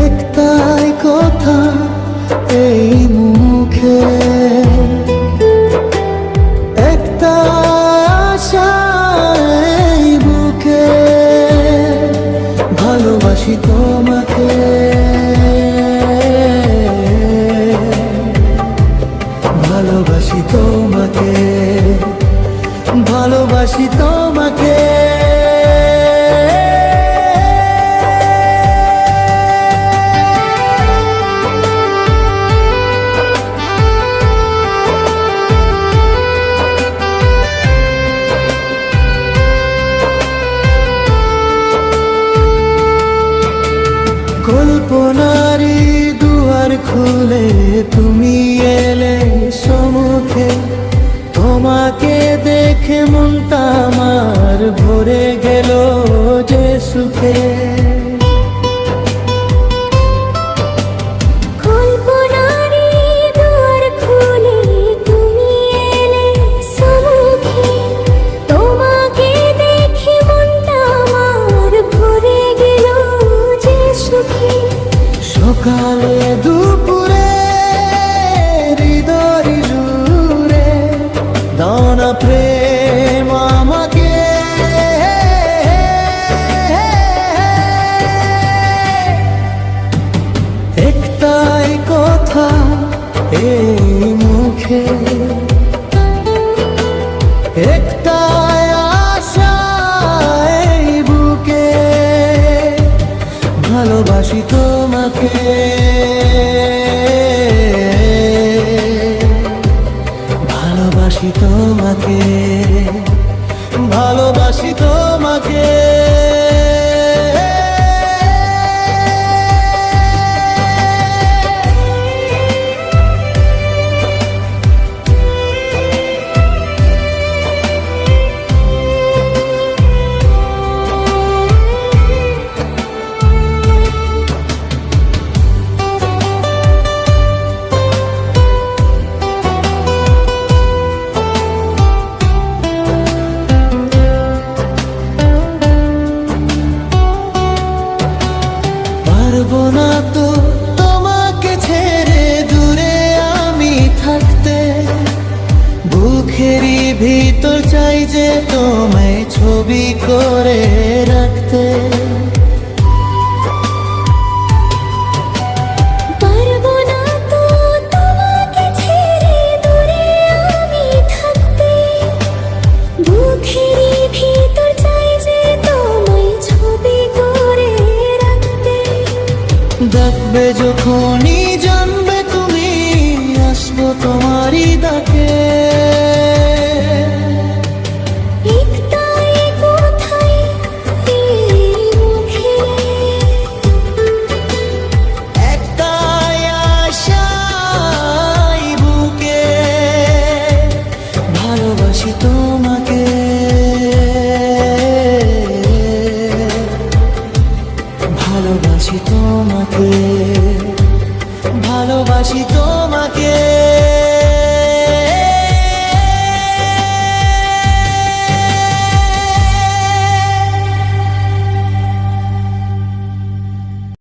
একটাই কথা এই মুখে, একটা আশা এই বুকে, ভালোবাসি তোমাকে, ভালোবাসি তোমাকে, ভালোবাসি তোমাকে। কল্পনারি দুয়ার খুলে তুমি এলে সম্মুখে, তোমাকে দেখে মনটা আমার ভরে গেল যে সুখে। সকালে দুপুরে হৃদয় জুড়ে দাও না প্রেম আমাকে, একটাই কথা এই মুখে, একটাই আশা এই বুকে, ভালোবাসি তোমাকে, ভালোবাসি তোমাকে, ভালোবাসি তোমাকে। পারবো না তো তোমাকে ছেড়ে দূরে আমি থাকতে, বুকেরই ভিতর চাই যে তোমায় ছবি করে রাখতে। পারবো না তো তোমাকে ছেড়ে দূরে আমি থাকতে, বুকেরই ভিতর চাই যে তোমায় ছবি করে রাখতে। ডাকবে যখনই জানবে তুমি, আসবো তোমারই ডাকে, একটাই কথাই এই মুখে, একটাই আশা এই বুকে, ভালোবাসি তোমাকে, ভালোবাসি তোমাকে, ভালোবাসি তোমাকে।